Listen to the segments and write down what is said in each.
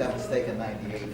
that mistake in '98.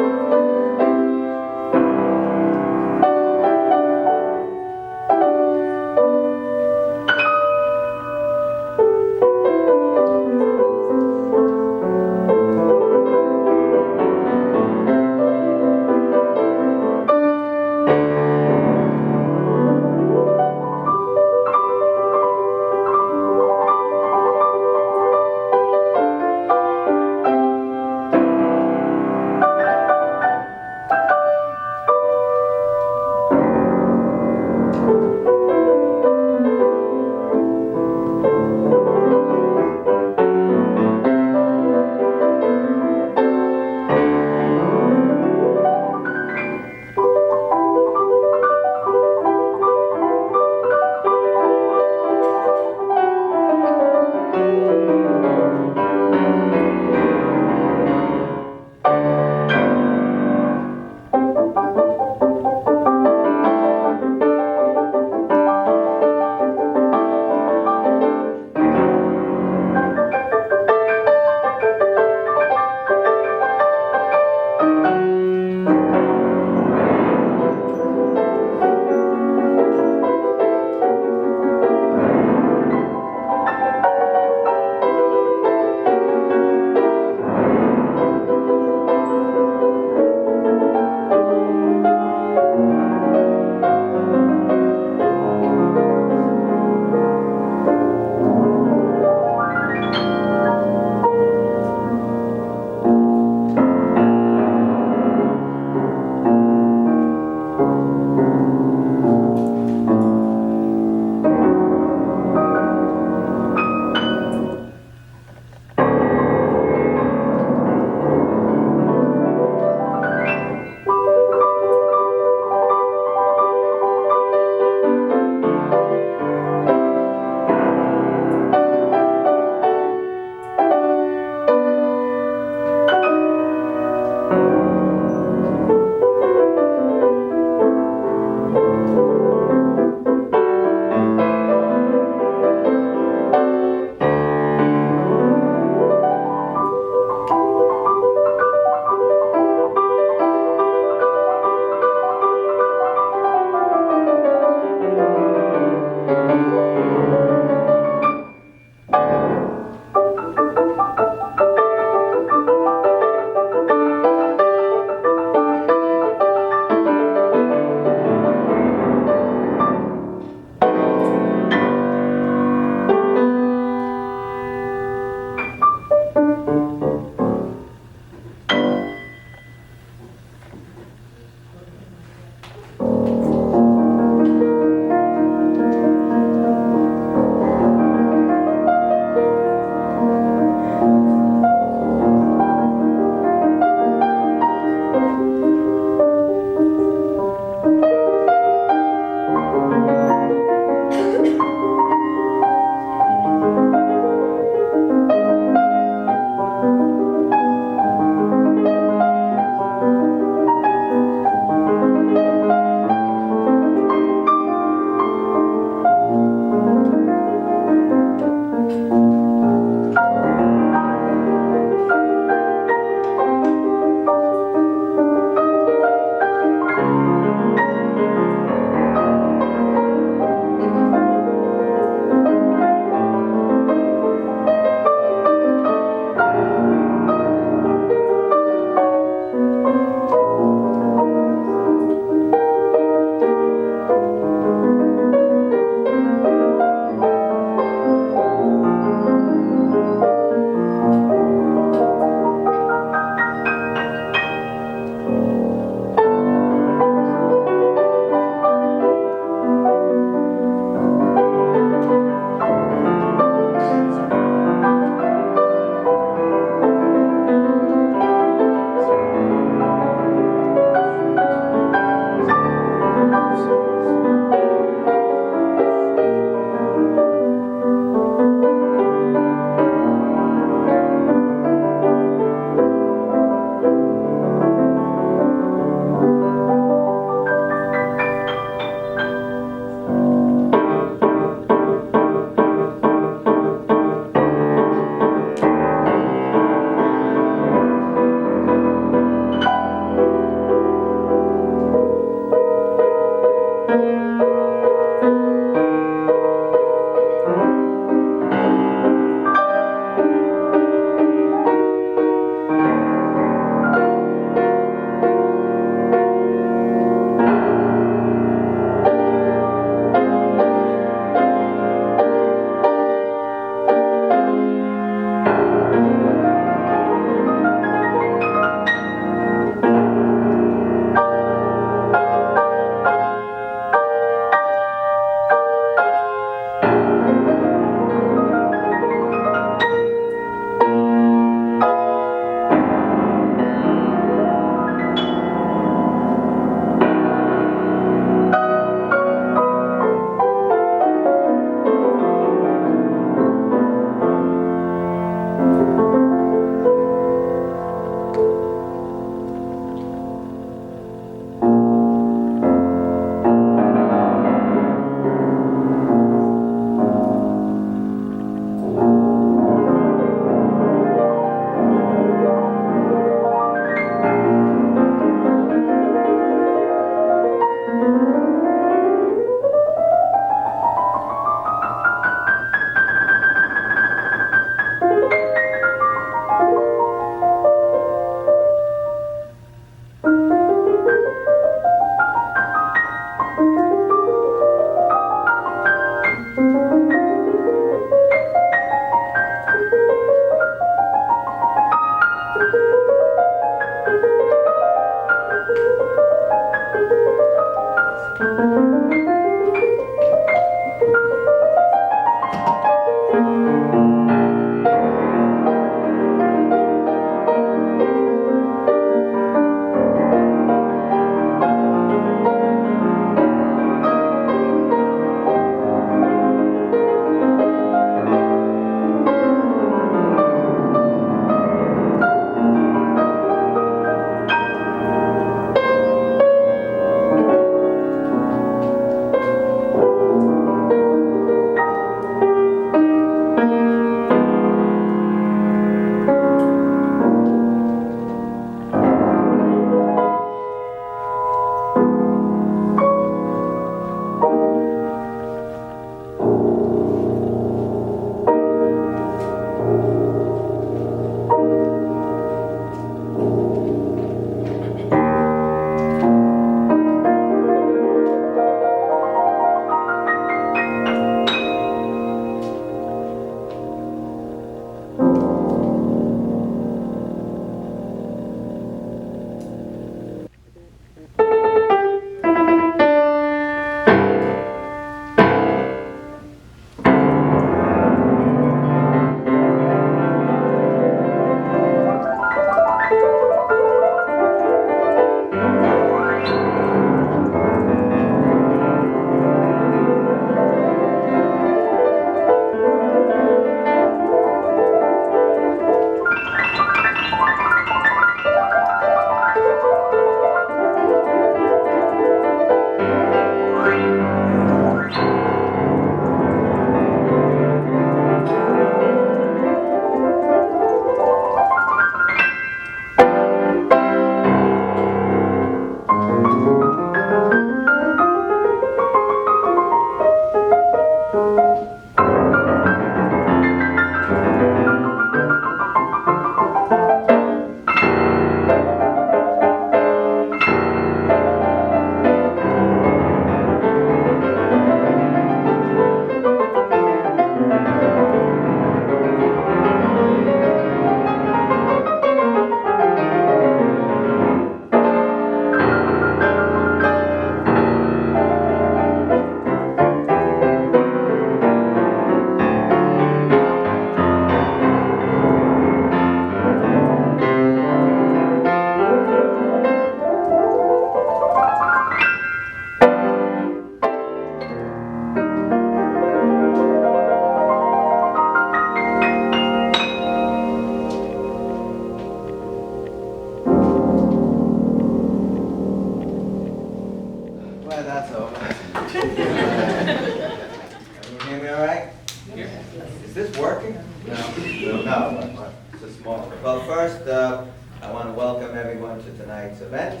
Well, first, I want to welcome everyone to tonight's event,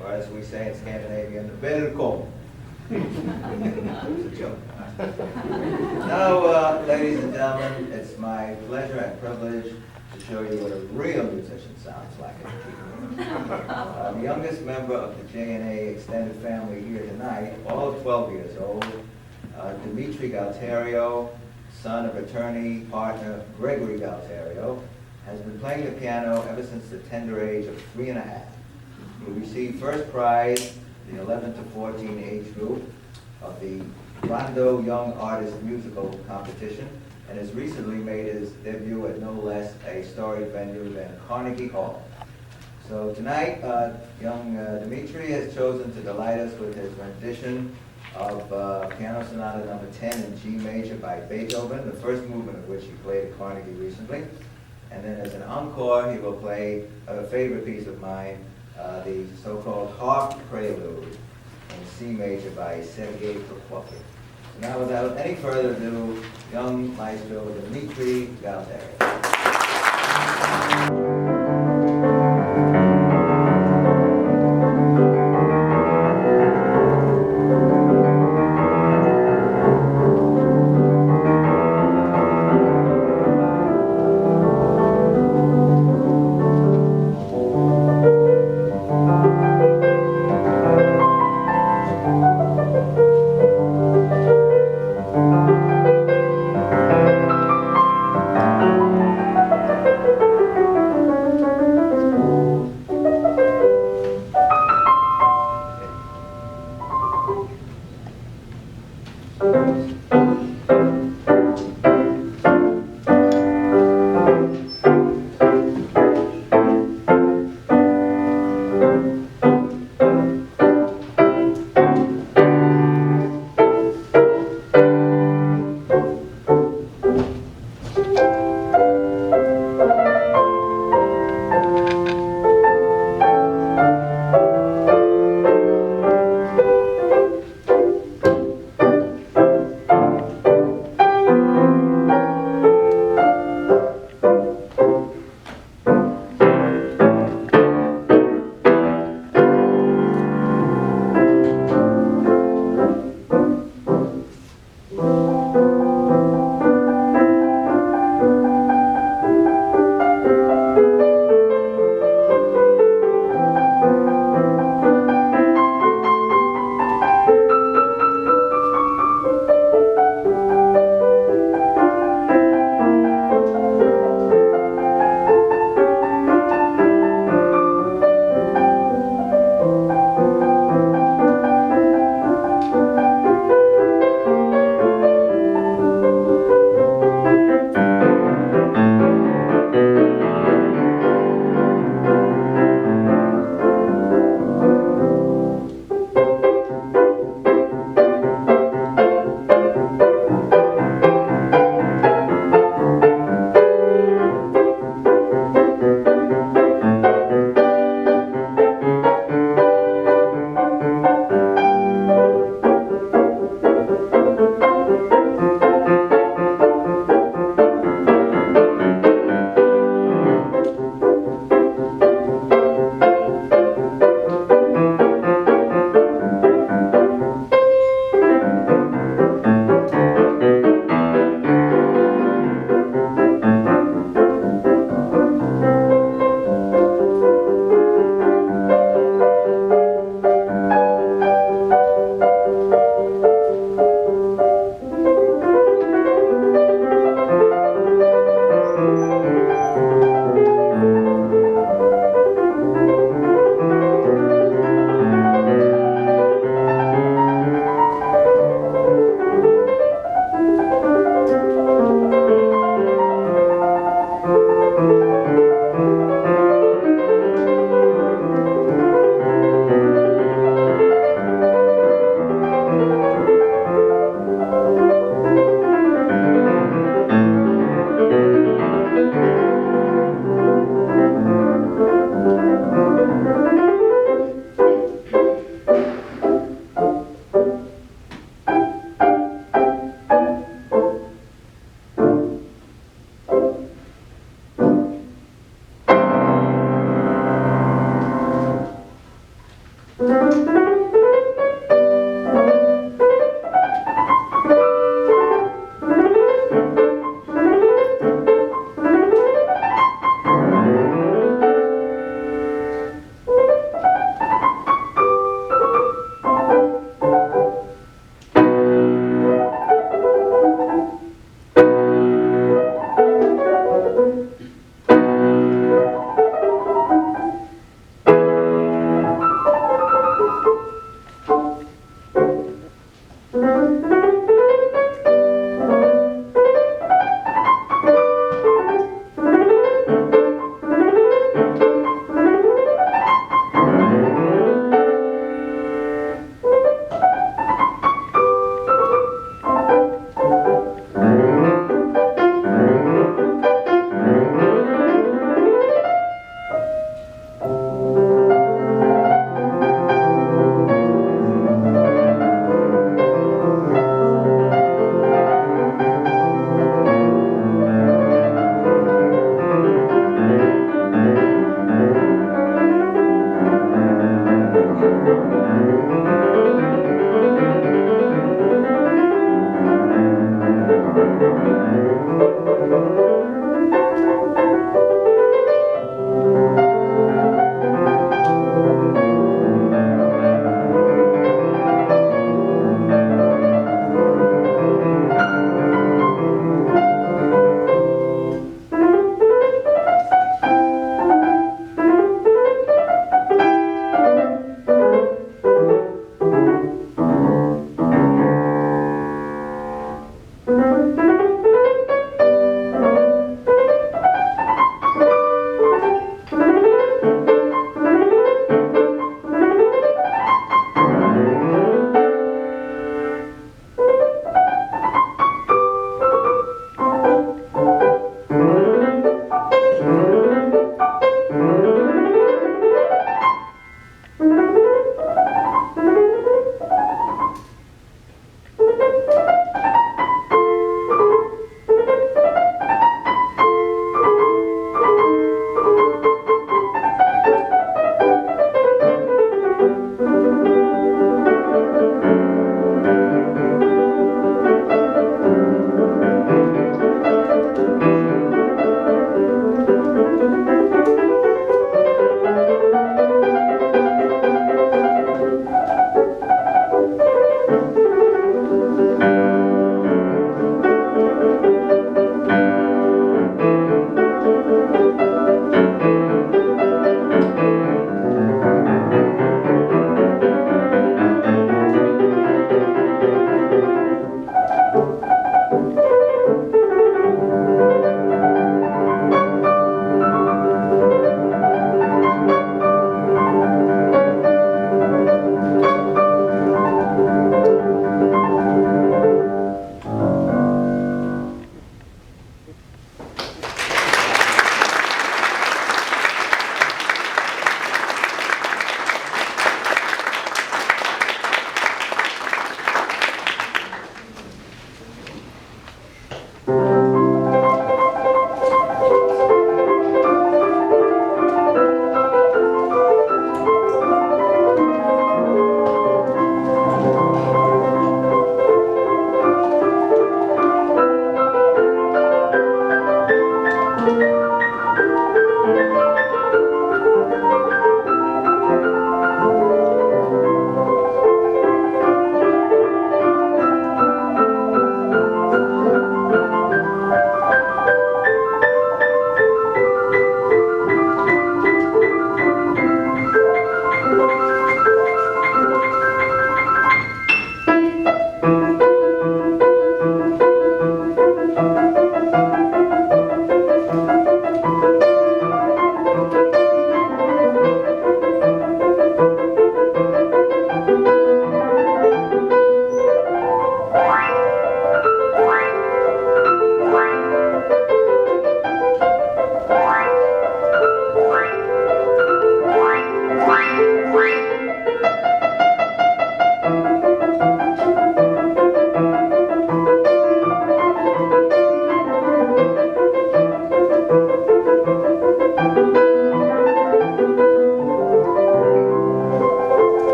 or as we say in Scandinavia, welkom. It's a joke. Now, ladies and gentlemen, it's my pleasure and privilege to show you what a real musician sounds like. The youngest member of the J&A extended family here tonight, all 12 years old, Dimitri Galterio, son of attorney partner Gregory Galterio, has been playing the piano ever since the tender age of 3½. He received first prize in the 11 to 14 age group of the Rondo Young Artist Musical Competition, and has recently made his debut at no less a storied venue than Carnegie Hall. So tonight, young Dimitri has chosen to delight us with his rendition of Piano Sonata Number 10 in G major by Beethoven, the first movement of which he played at Carnegie recently. And then as an encore, he will play a favorite piece of mine, the so-called Harp Prelude in C major by Sergei Prokofiev. So now, without any further ado, young maestro Dimitri Galterio.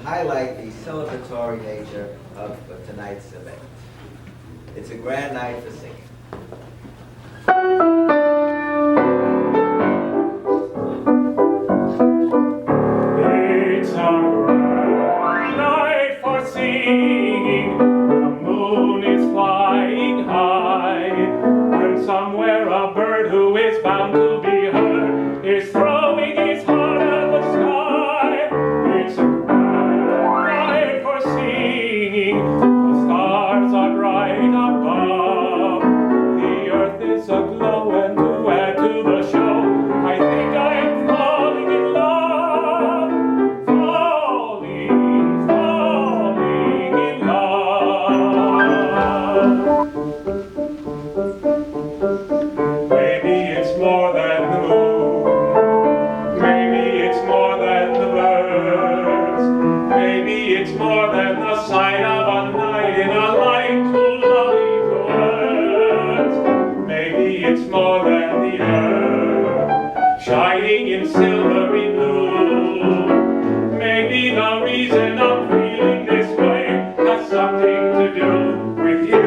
Highlight the celebratory nature of tonight's event. It's a grand night for singing. It's a grand night for singing. The moon is flying high, and somewhere a bird who is bound to be heard is throwing his heart at the sky. It's a the stars are bright above. The earth is aglow, and to add to the show, I think I am falling in love. Falling in love. Maybe it's more than the moon. Maybe it's more than the birds. Maybe it's more than the sight of a night in a light too lovely for words. Maybe it's more than the earth shining in silvery blue. Maybe the reason I'm feeling this way has something to do with you.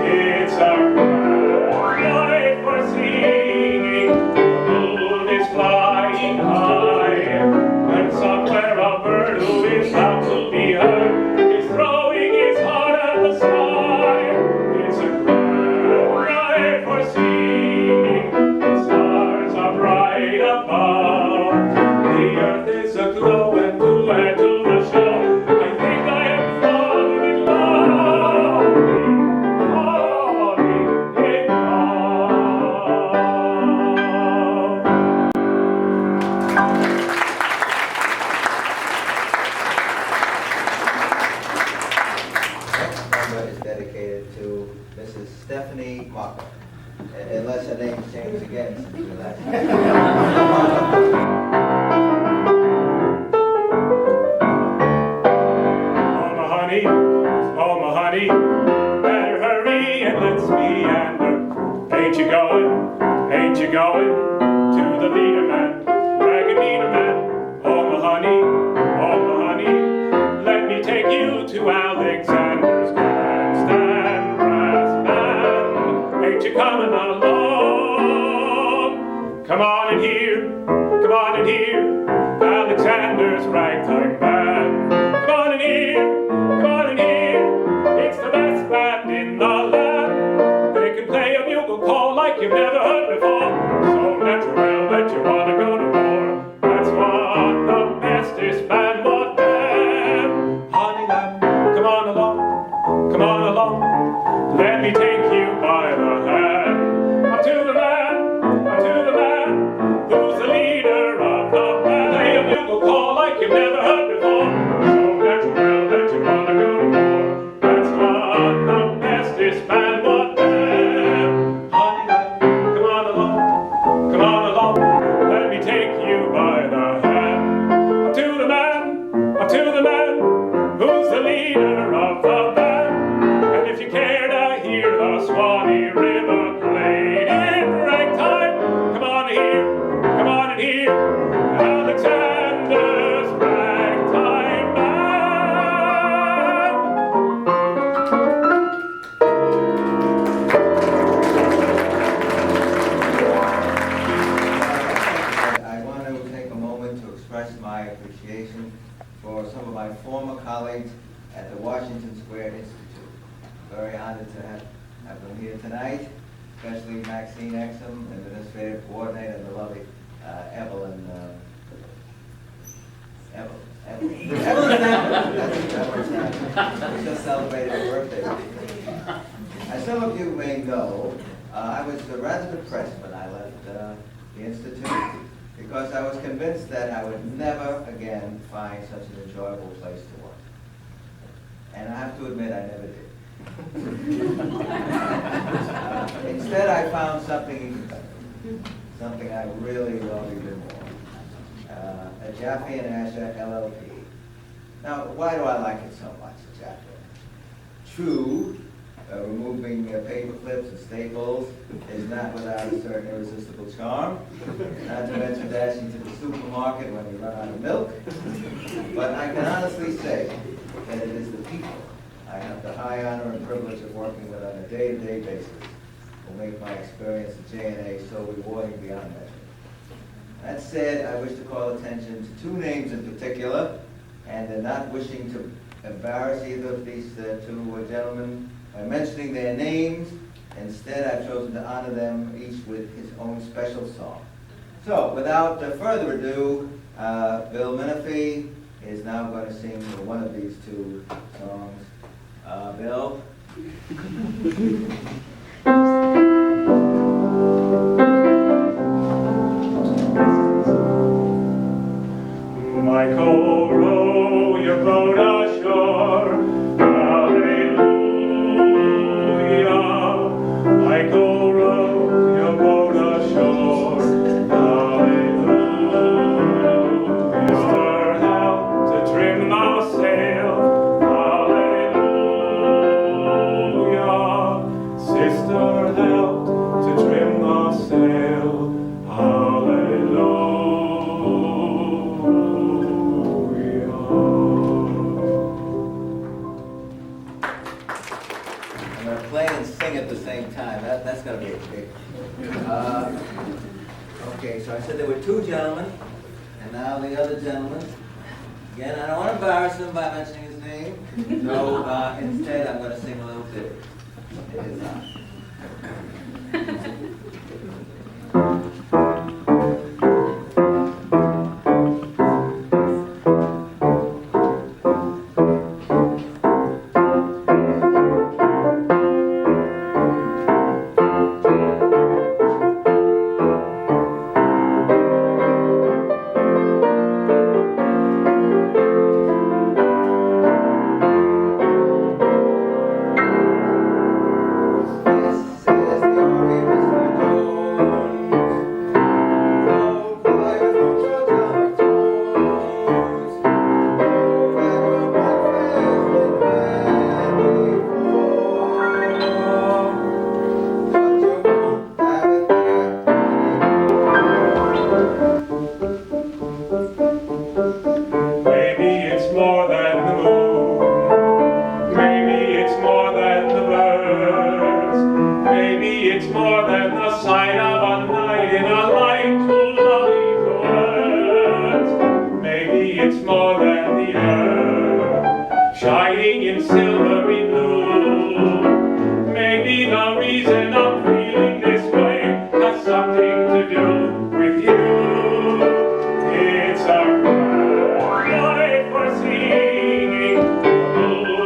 It's a grand night for singing. The moon is flying high, and somewhere a bird who is bound to be heard is throwing his heart at the sky. It's a grand night for singing. The stars are bright above. The earth is aglow, and to add to the show, I think I am falling in love. Falling in love. Next number is dedicated to Mrs. Stephanie Marker, unless her name changed again since we last. Oh my honey, better hurry and let's meander. Ain't you going to the leader man, Raggedy man? Oh my honey, let me take you to Alexander's grandstand brass band. Ain't you coming along? Come on in here, Alexander's ragtime band. Come on in here, it's the best band in the land. They can play a bugle call like you've never heard before, so natural that you want to go to war. That's what the bestest band would have. Honey lamb, come on along, come on along. Let me take you by the hand. Up to the man, who's the leader of the band. Play a bugle call like you've never heard before. So that you will, that you wanna go for. That's what the best is band would have. Honey, come on along, come on along. Let me take you by the hand. Up to the man, who's the leader of the band. And if you care to hear the Swanee River played in ragtime, come on here, come on in here, Alexander's Ragtime Band. I want to take a moment to express my appreciation for some of my former colleagues at the Washington Square Institute. Very honored to have them here tonight, especially Maxine Exum, Administrative Coordinator, and the lovely Evelyn. We just celebrated her birthday. As some of you may know, I was rather depressed when I left the Institute, because I was convinced that I would never again find such an enjoyable place to work. And I have to admit, I never did. Instead, I found something even better, something I really love even more. A Jaffe and Asher LLP. Now, why do I like it so much, Jaffe? True, removing paper clips and staples is not without a certain irresistible charm. Not to mention dashing to the supermarket when you run out of milk. But I can honestly say that it is the people I have the high honor and privilege of working with on a day-to-day basis will make my experience at JNA so rewarding beyond measure. That said, I wish to call attention to two names in particular, and not wishing to embarrass either of these two gentlemen by mentioning their names. Instead, I've chosen to honor them each with his own special song. So, without further ado, Bill Menifee is now going to sing one of these two songs. Bill? Michael, row your boat ashore. Hallelujah. Michael, row your boat ashore. Hallelujah. Sister, help to trim the sail. Hallelujah. Sister, help to trim the sail. Hallelujah. Play and sing at the same time. That's going to be a big. Okay, so I said there were two gentlemen, and now the other gentleman. Again, I don't want to embarrass him by mentioning his name, so instead I'm going to sing a little bit. It is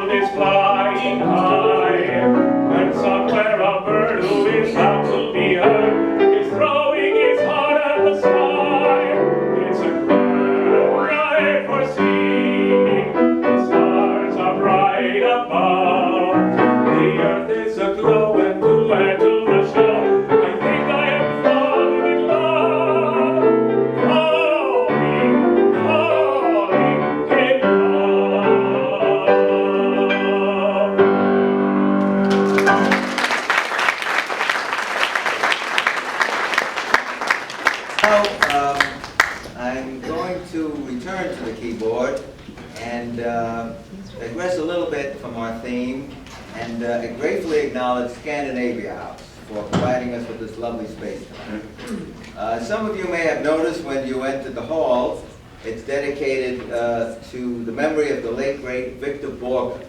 It's from our theme, and gratefully acknowledge Scandinavia House for providing us with this lovely space tonight. Some of you may have noticed when you entered the hall, it's dedicated to the memory of the late, great Victor Borge.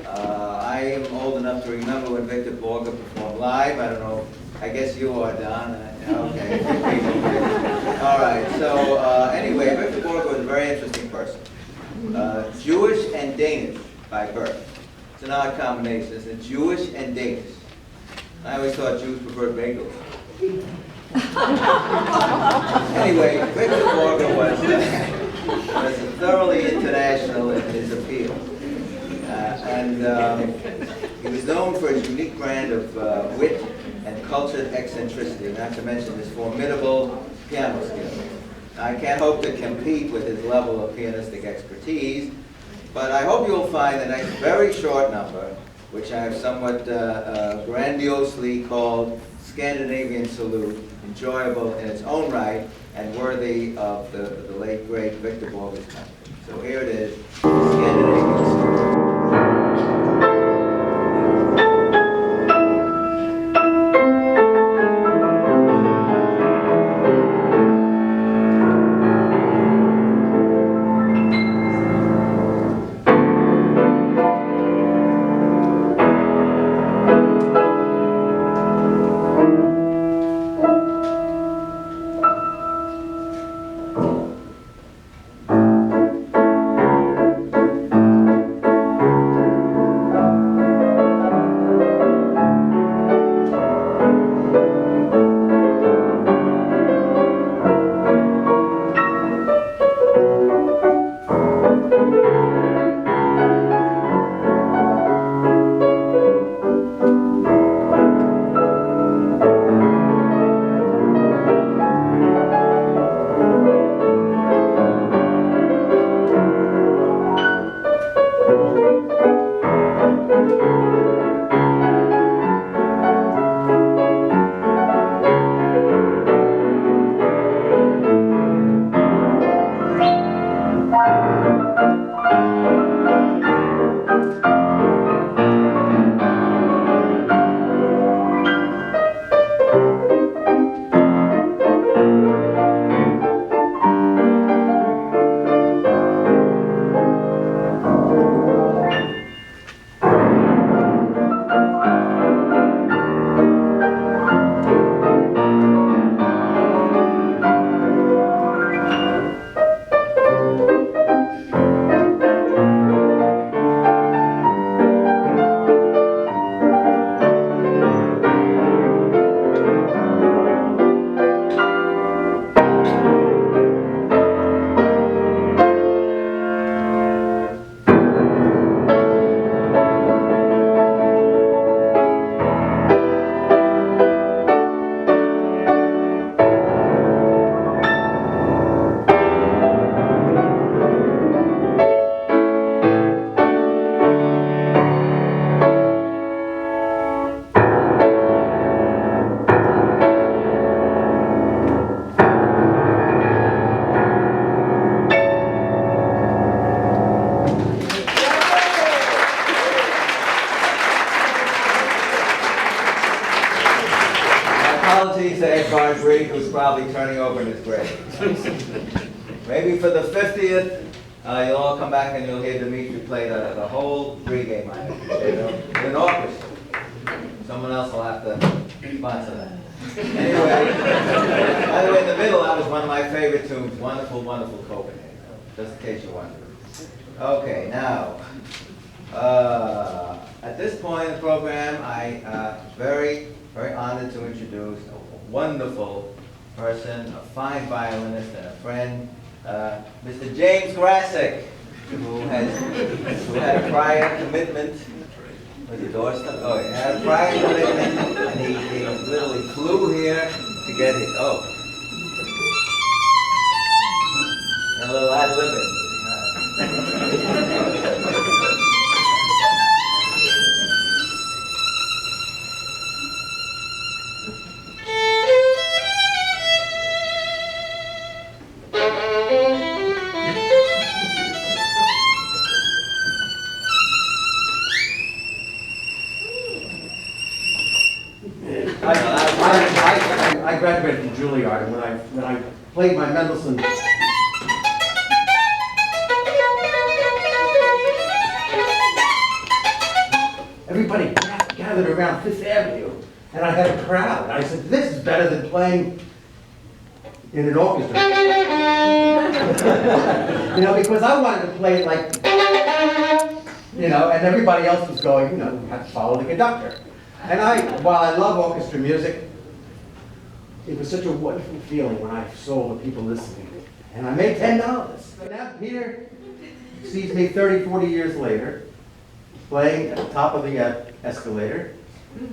I am old enough to remember when Victor Borge performed live. I don't know, I guess you are, Don. Okay. All right, so anyway, Victor Borge was a very interesting person. Jewish and Danish by birth. It's an odd combination, isn't it? Jewish and Danish. I always thought Jews preferred bagels. Anyway, Victor Borge was thoroughly international in his appeal. He was known for his unique brand of wit and cultured eccentricity, not to mention his formidable piano skills. I can't hope to compete with his level of pianistic expertise, but I hope you'll find the next very short number, which I have somewhat grandiosely called Scandinavian Salute, enjoyable in its own right and worthy of the late, great Victor Borge's country. So here it is, Scandinavian Salute. Who's probably turning over in his grave. Maybe for the 50th, you'll all come back and you'll hear Dimitri play the whole pregame on it. With an orchestra. Someone else will have to sponsor that. Anyway, by the way, in the middle, that was one of my favorite tunes, Wonderful, Wonderful Copenhagen, just in case you're wondering. Okay, now, at this point in the program, I very honored to introduce a wonderful person, a fine violinist and a friend, Mr. James Grasick, who had a prior commitment. Was the door stuck? Oh, he had a prior commitment, and he literally flew here to get it. Oh. And a little ad-libbing. I graduated from Juilliard, and when I played my Mendelssohn, everybody gathered around Fifth Avenue, and I had a crowd. And I said, this is better than playing in an orchestra. You know, because I wanted to play it like, you know, and everybody else was going, you know, you have to follow the conductor. And while I love orchestra music, it was such a wonderful feeling when I saw the people listening. And I made $10. So now Peter sees me 30, 40 years later, playing at the top of the escalator,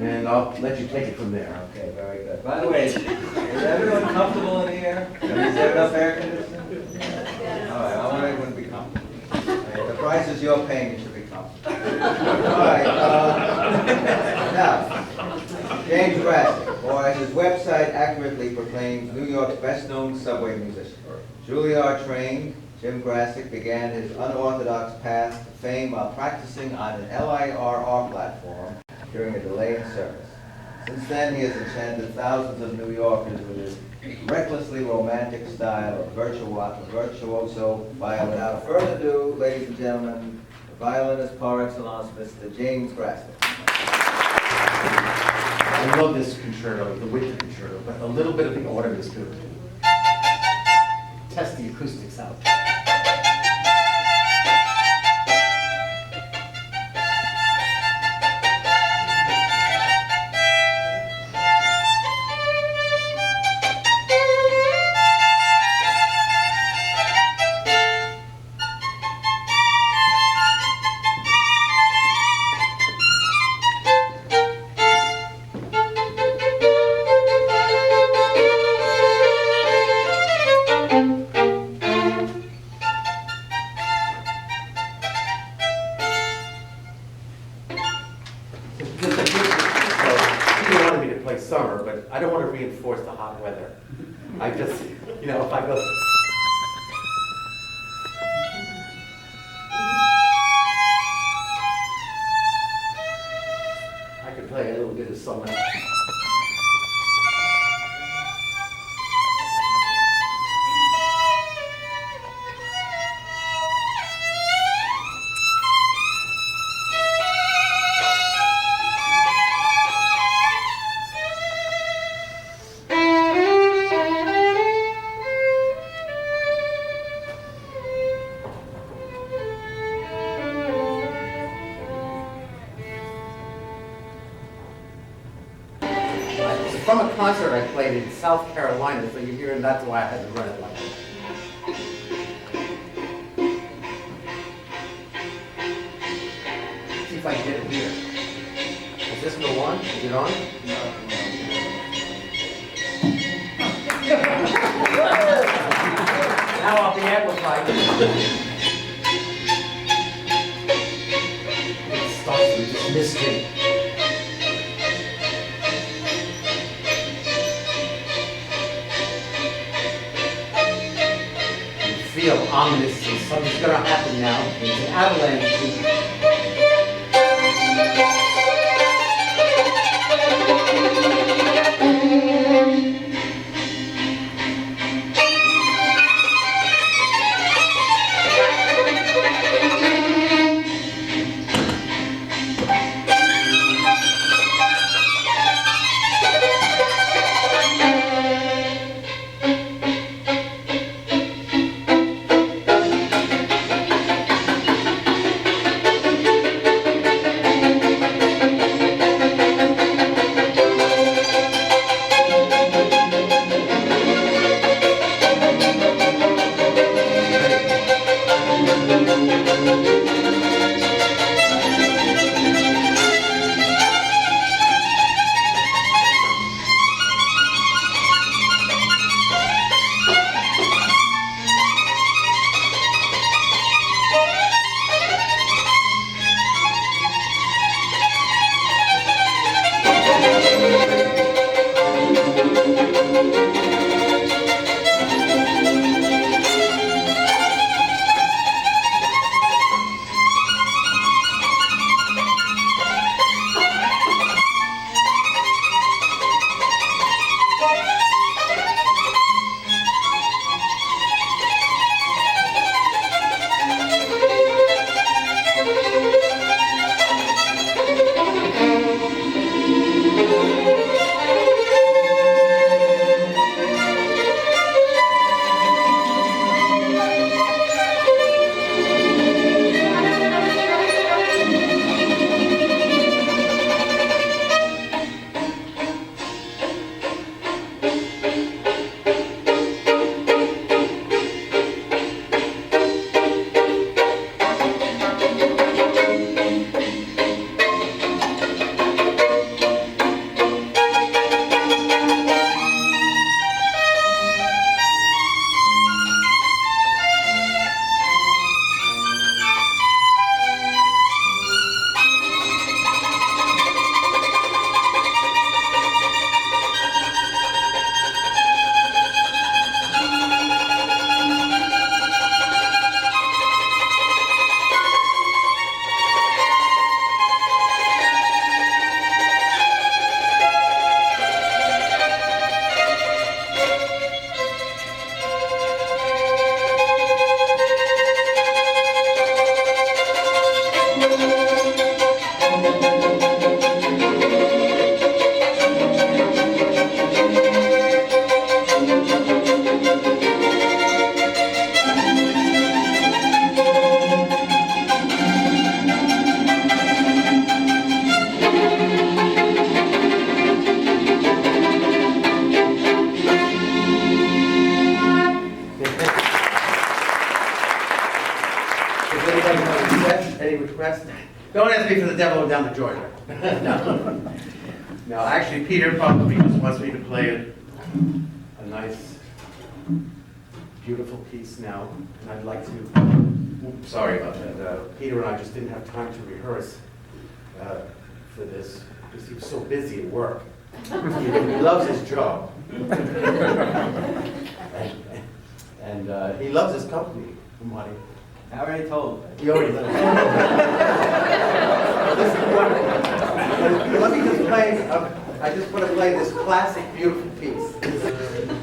and I'll let you take it from there. Okay, very good. By the way, is everyone comfortable in here? Is there enough air conditioning? All right, I want everyone to be comfortable. Okay, the prices you're paying, you should be comfortable. All right, now, James Grassick, or as his website accurately proclaims, New York's best-known subway musician. Juilliard trained, Jim Grassick began his unorthodox path to fame while practicing on an LIRR platform during a delay in service. Since then, he has enchanted thousands of New Yorkers with his recklessly romantic style of virtuoso violin. Without further ado, ladies and gentlemen, the violinist par excellence, Mr. James Grassick. I love this concerto, the winter concerto, but a little bit of the autumn is good. Test the acoustics out. Summer, but I don't want to reinforce the hot weather. I just, you know, if I go. I could play a little bit of summer. From a concert I played in South Carolina, so you're hearing that's why I had to run it like that. See if I can get it here. Is this go on? Is it on? Now I'll be amplified. It starts with this mystery. Feel ominously, something's going to happen now. It's an avalanche. Don't ask me for the devil down to Georgia. No. No, actually, Peter probably just wants me to play a nice, beautiful piece now, and I'd like to. Oops, sorry about that. Peter and I just didn't have time to rehearse for this because he was so busy at work. He loves his job, and he loves his company. Money. I already told. He already does. This is wonderful. Let me just play, I just want to play this classic, beautiful piece.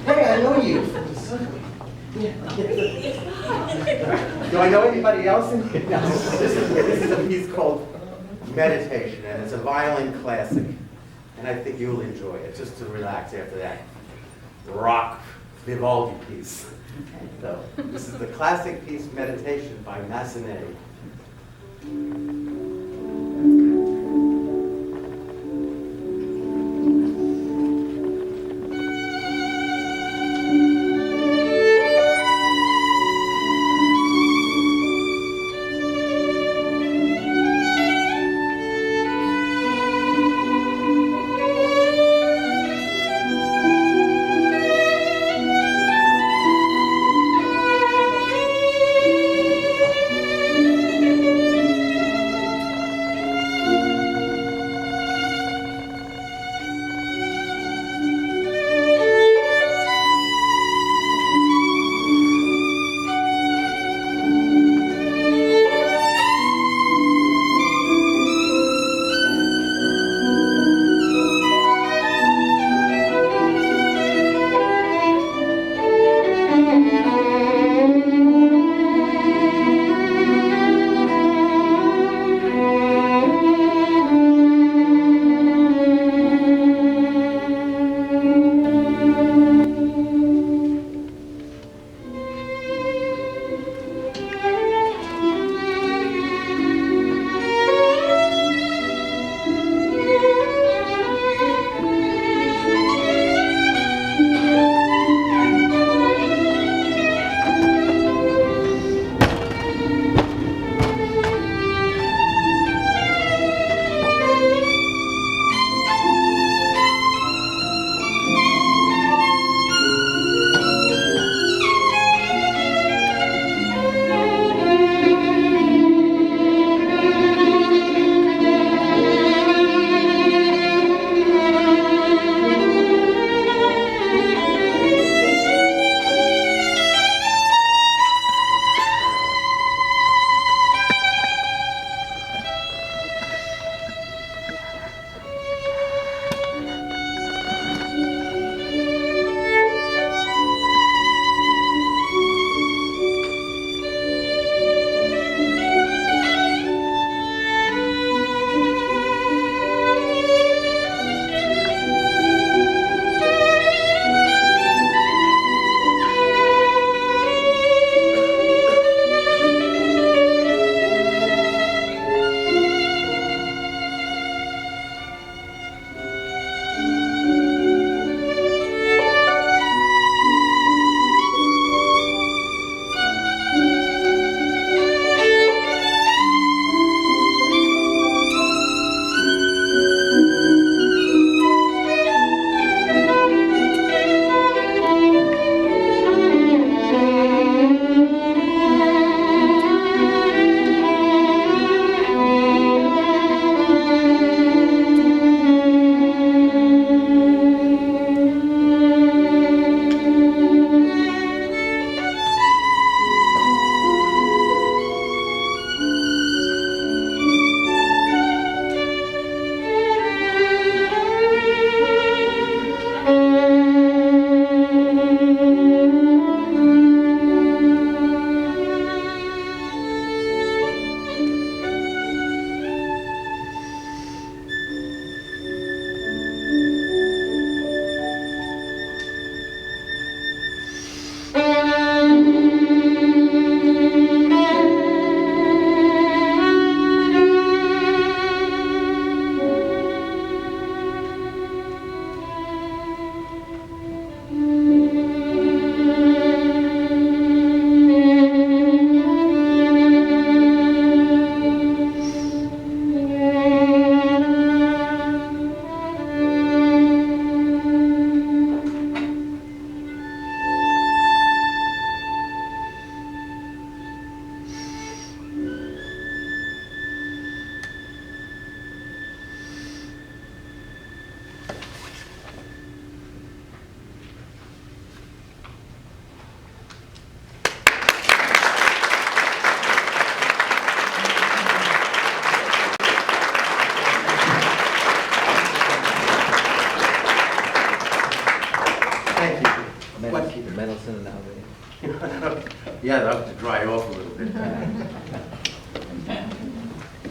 Hey, I know you. Do I know anybody else in here? No. This is a piece called Meditation, and it's a violin classic. And I think you'll enjoy it, just to relax after that rock Vivaldi piece. So, this is the classic piece, Meditation, by Massenet. Mendelssohn now? Yeah, they'll have to dry off a little bit.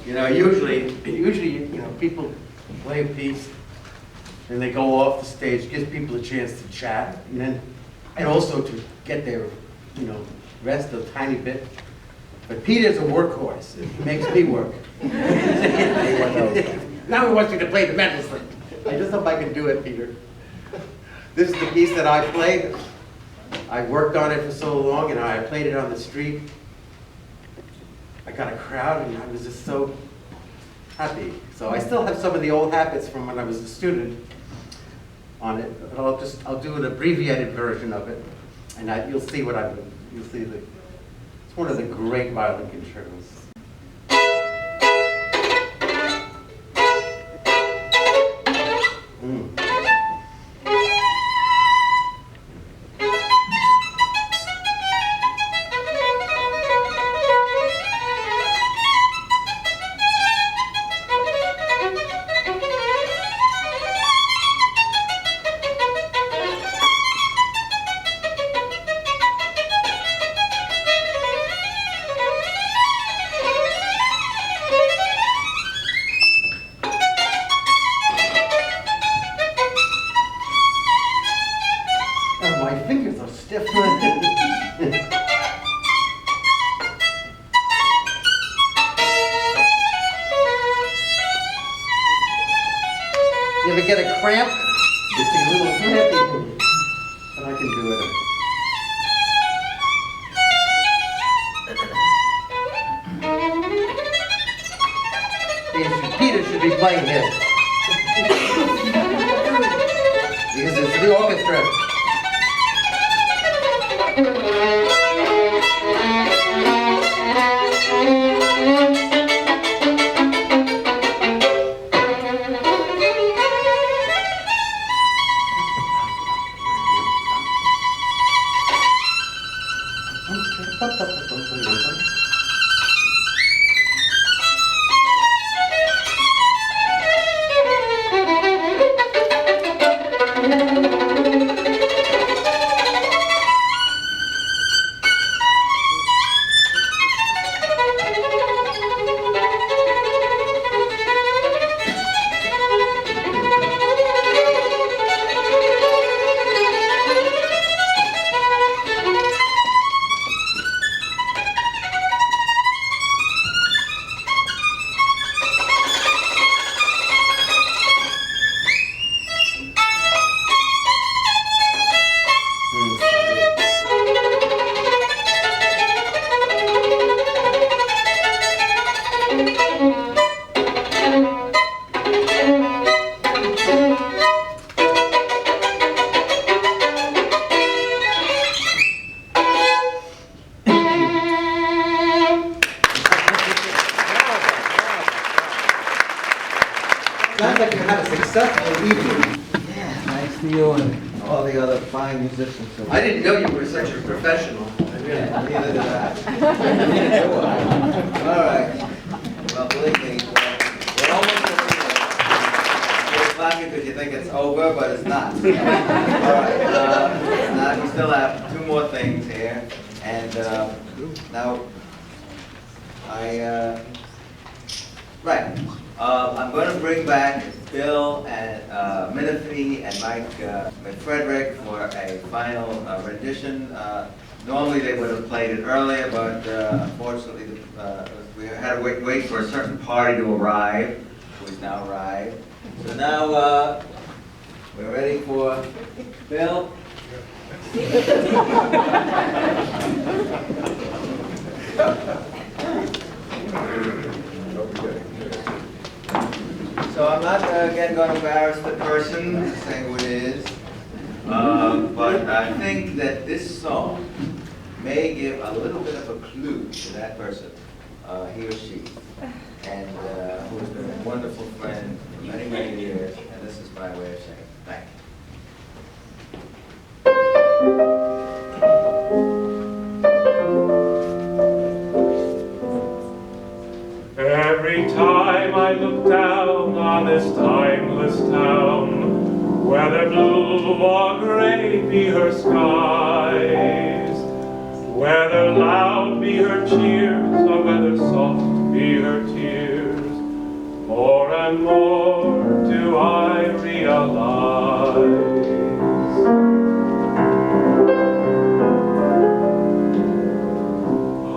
You know, usually, people play a piece and they go off the stage, gives people a chance to chat, and also to get their, rest a tiny bit. But Peter's a workhorse. He makes me work. Now he wants me to play the Mendelssohn. I just hope I can do it, Peter. This is the piece that I played. I worked on it for so long, and I played it on the street. I got a crowd, and I was just so happy. So I still have some of the old habits from when I was a student on it, but I'll do an abbreviated version of it, and you'll see you'll see it's one of the great violin concertos. You ever get a cramp? It's a little crampy, but I can do it. Peter should be playing this. Because it's the orchestra. Sounds like you had a successful evening. Yeah, thanks to you and all the other fine musicians. I didn't know you were such a professional. Yeah, neither did I. All right. Well, believe me, we're almost over. You're laughing because you think it's over, but it's not. All right. Now we still have two more things here, and now I'm going to bring back Bill and Minifee and Mike McFrederick for a final rendition. Normally they would have played it earlier, but unfortunately we had to wait for a certain party to arrive, who's now arrived. So now we're ready for Bill. So I'm not again going to embarrass the person saying who it is, but I think that this song may give a little bit of a clue to that person, he or she, and who has been a wonderful friend for many, many years, and this is my way of saying thank you. Every time I look down on this timeless town, Whether blue or gray be her skies, whether loud be her cheers, or whether soft be her tears, more and more do I realize.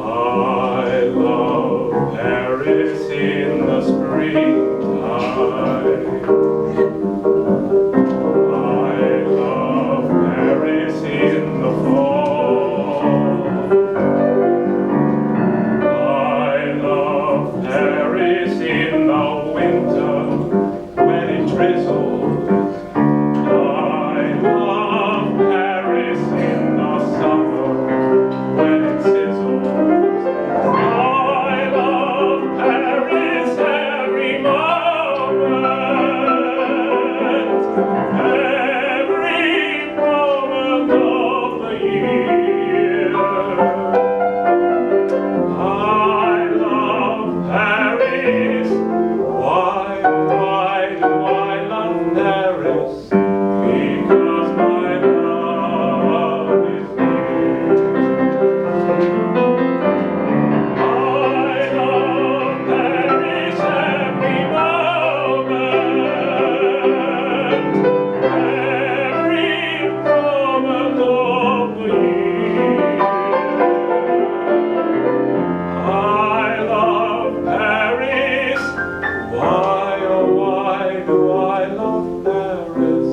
I love Paris in the springtime. I love Paris in the fall. I love Paris in the winter when it drizzles. I love Paris in the summer when it sizzles. I love Paris every moment, every moment of the year. I love Paris. Why do I love Paris? Because my love is near. I love Paris every moment, every moment of the year. I love Paris. Why, oh why do I love Paris?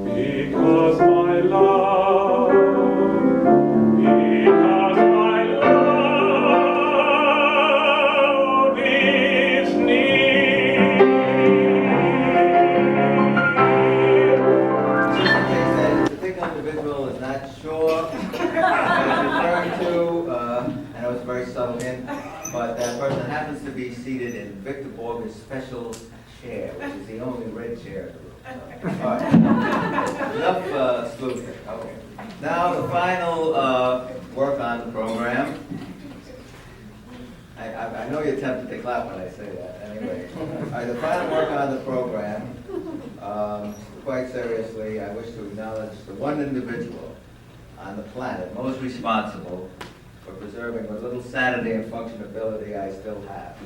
Because my love, because my love is near. Just in case that particular individual is not sure what it's referring to, I know it's a very subtle hint, but that person happens to be seated in Victor Borger's special chair, which is the only red chair in the room. All right. Enough sleuthing. Okay. Now the final work on the program. I know you're tempted to clap when I say that. Anyway, all right, the final work on the program. Quite seriously, I wish to acknowledge the one individual on the planet most responsible for preserving what little sanity and functionability I still have.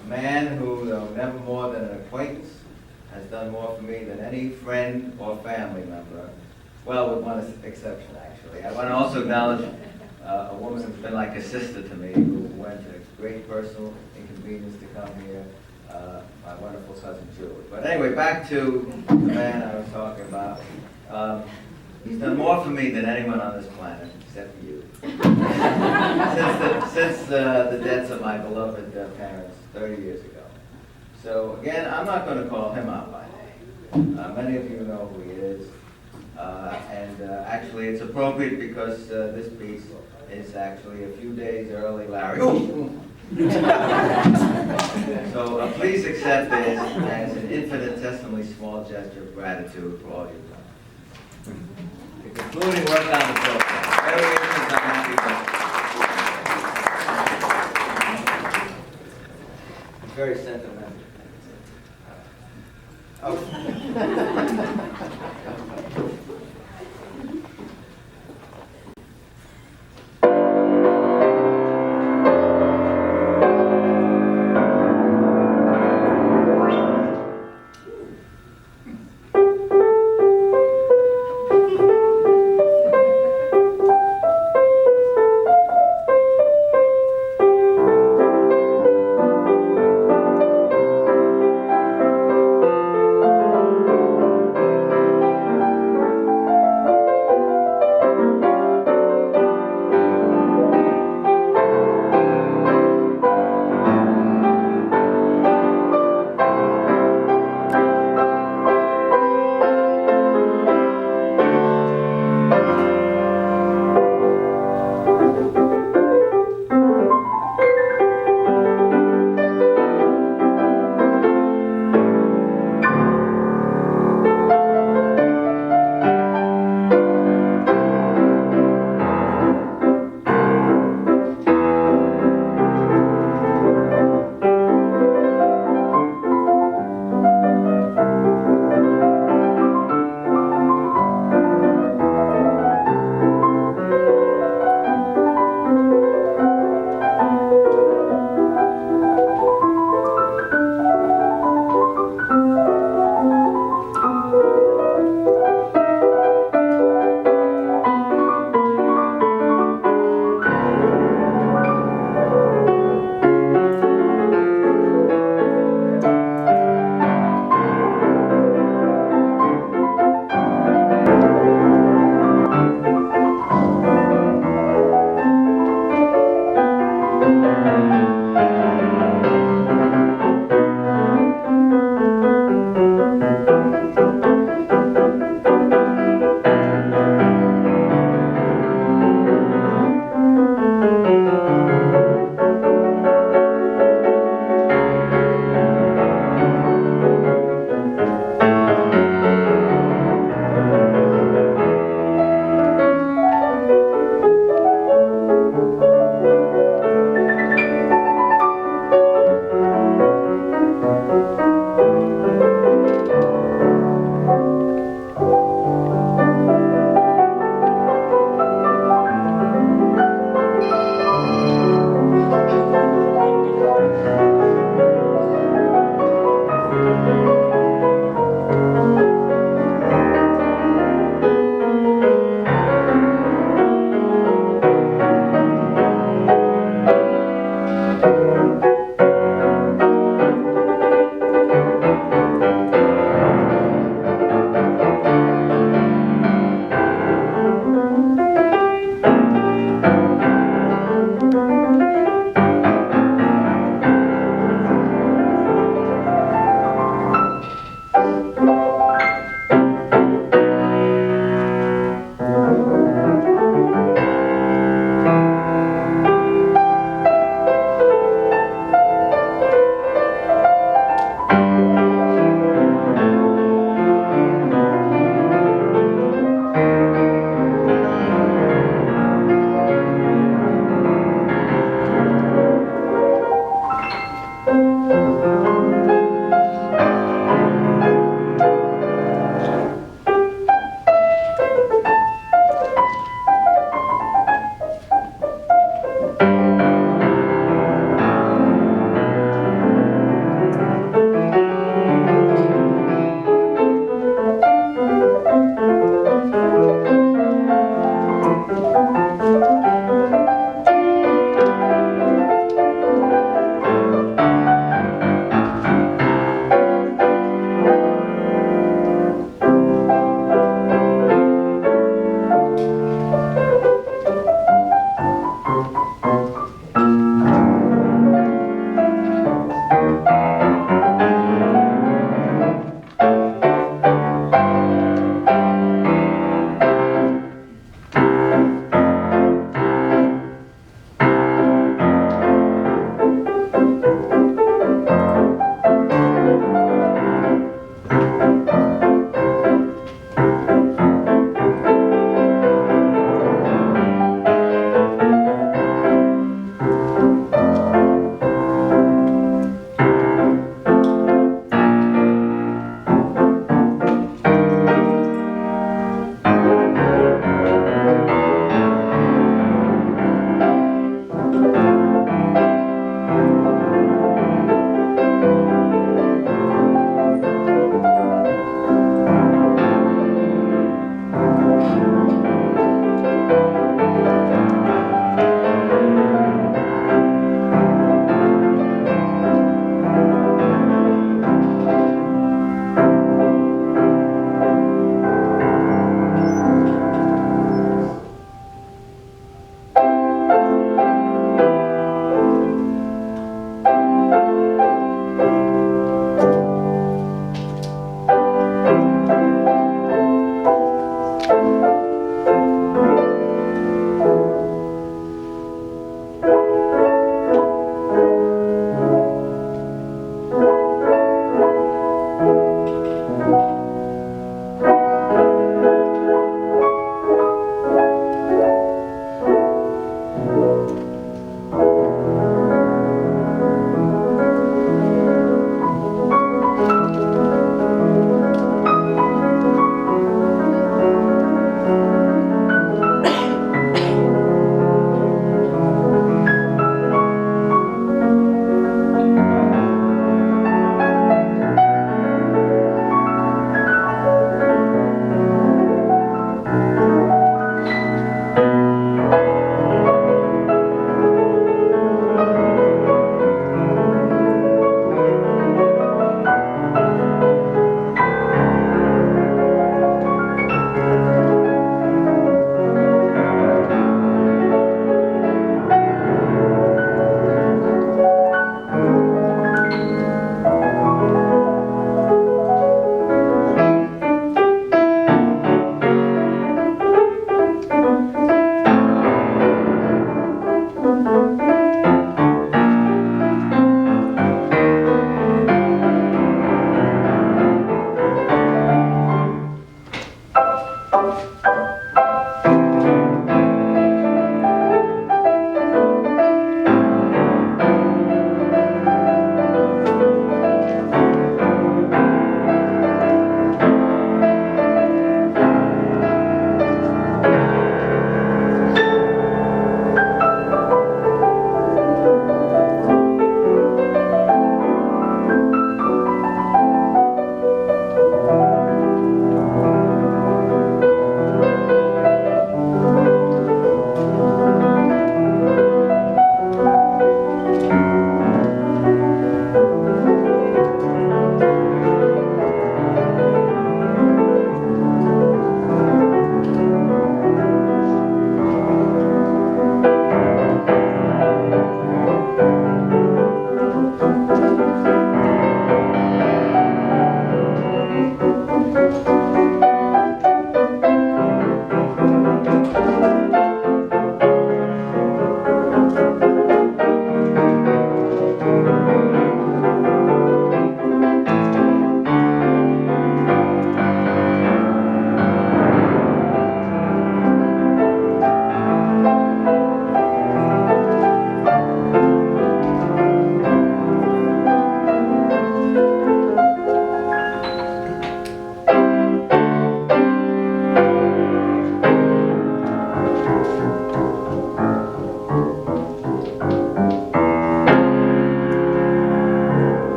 A man who, though never more than an acquaintance, has done more for me than any friend or family member. Well, with one exception, actually. I want to also acknowledge a woman who's been like a sister to me, who went to great personal inconvenience to come here, my wonderful cousin Julie. But anyway, back to the man I was talking about. He's done more for me than anyone on this planet, except for you. since the deaths of my beloved parents 30 years ago. So again, I'm not going to call him out by name. Many of you know who he is. Actually, it's appropriate because this piece is actually a few days early, Larry. So please accept this as an infinitesimally small gesture of gratitude for all you've done. The concluding work on the program. Very interesting, I'm happy. Very sentimental.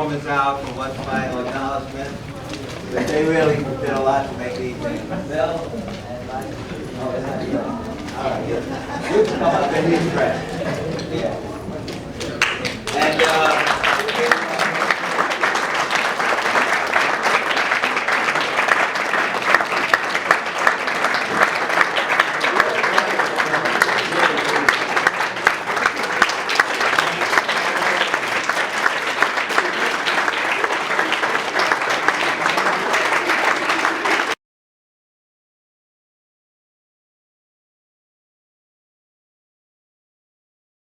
performance out for one final acknowledgement. But they really did a lot to make these things. Bill and Mike. Oh, is that you? All right, you come up and he's dressed. Yeah. And